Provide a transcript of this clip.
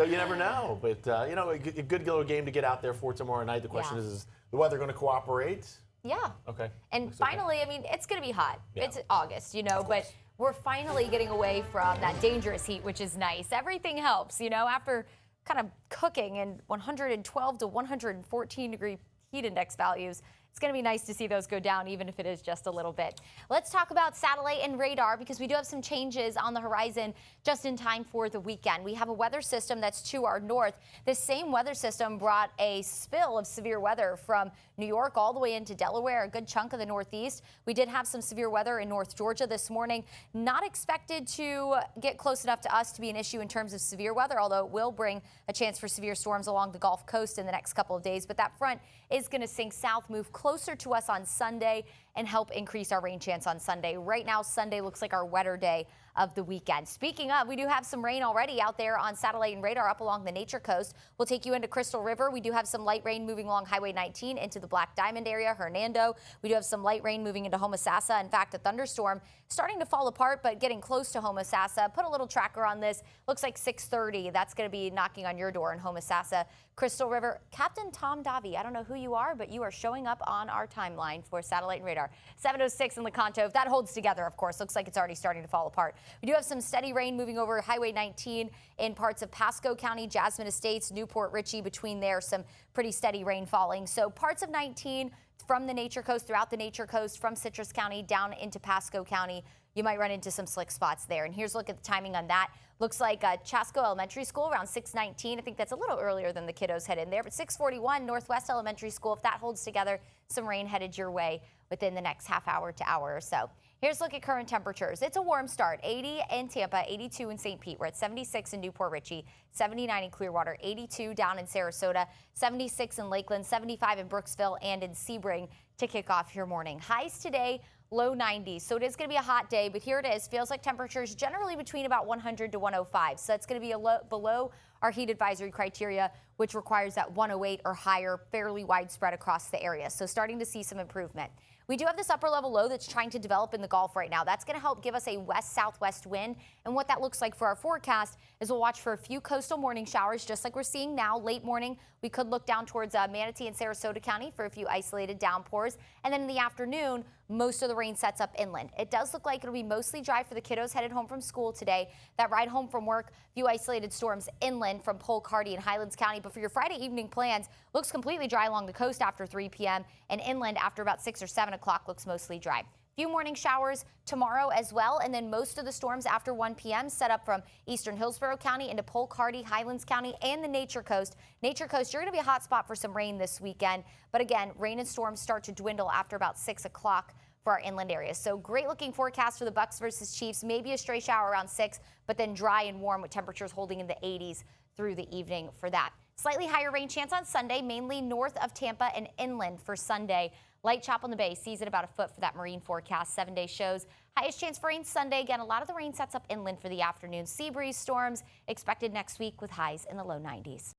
So you never know, but a good little game to get out there for tomorrow night. The question is the weather going to cooperate? Yeah. Okay. And Looks finally, okay. I mean, it's going to be hot. Yeah. It's August, but we're finally getting away from that dangerous heat, which is nice. Everything helps, after kind of cooking in 112 to 114 degree heat index values. It's going to be nice to see those go down, even if it is just a little bit. Let's talk about satellite and radar, because we do have some changes on the horizon just in time for the weekend. We have a weather system that's to our north. This same weather system brought a spill of severe weather from New York all the way into Delaware, a good chunk of the Northeast. We did have some severe weather in North Georgia this morning. Not expected to get close enough to us to be an issue in terms of severe weather, although it will bring a chance for severe storms along the Gulf Coast in the next couple of days. But that front is going to sink south, move closer to us on Sunday, and help increase our rain chance on Sunday. Right now, Sunday looks like our wetter day of the weekend. Speaking of, we do have some rain already out there on satellite and radar up along the Nature Coast. We'll take you into Crystal River. We do have some light rain moving along Highway 19 into the Black Diamond area, Hernando. We do have some light rain moving into Homosassa. In fact, a thunderstorm starting to fall apart, but getting close to Homosassa. Put a little tracker on this. Looks like 6:30. That's going to be knocking on your door in Homosassa. Crystal River. Captain Tom Davi, I don't know who you are, but you are showing up on our timeline for satellite and radar. 7:06 in Lecanto. If that holds together, of course, looks like it's already starting to fall apart. We do have some steady rain moving over Highway 19 in parts of Pasco County, Jasmine Estates, Newport Richey. Between there, some pretty steady rain falling. So parts of 19 from the Nature Coast, throughout the Nature Coast, from Citrus County down into Pasco County. You might run into some slick spots there. And here's a look at the timing on that. Looks like Chasco Elementary School around 6:19. I think that's a little earlier than the kiddos head in there. But 6:41 Northwest Elementary School. If that holds together, some rain headed your way within the next half hour to hour or so. Here's a look at current temperatures. It's a warm start. 80 in Tampa, 82 in St. Pete. We're at 76 in Newport Richey, 79 in Clearwater, 82 down in Sarasota, 76 in Lakeland, 75 in Brooksville and in Sebring to kick off your morning. Highs today, low 90s. So it is going to be a hot day, but here it is. Feels like temperatures generally between about 100 to 105. So it's going to be below our heat advisory criteria, which requires that 108 or higher, fairly widespread across the area. So starting to see some improvement. We do have this upper level low that's trying to develop in the Gulf right now. That's going to help give us a west-southwest wind. And what that looks like for our forecast is we'll watch for a few coastal morning showers, just like we're seeing now. Late morning, we could look down towards Manatee and Sarasota County for a few isolated downpours. And then in the afternoon, most of the rain sets up inland. It does look like it'll be mostly dry for the kiddos headed home from school today. That ride home from work, a few isolated storms inland from Polk, Hardy, and Highlands County. But for your Friday evening plans, looks completely dry along the coast after 3 p.m. and inland after about 6 or 7 o'clock looks mostly dry. Few morning showers tomorrow as well, and then most of the storms after 1 p.m. set up from eastern Hillsborough County into Polk, Hardy, Highlands County, and the Nature Coast. Nature Coast, you're going to be a hot spot for some rain this weekend, but again, rain and storms start to dwindle after about 6 o'clock for our inland areas. So great looking forecast for the Bucks versus Chiefs. Maybe a stray shower around 6, but then dry and warm with temperatures holding in the 80s through the evening for that. Slightly higher rain chance on Sunday, mainly north of Tampa and inland for Sunday. Light chop on the bay, sees at about a foot for that marine forecast. 7-day shows. Highest chance for rain Sunday. Again, a lot of the rain sets up inland for the afternoon. Sea breeze storms expected next week with highs in the low 90s.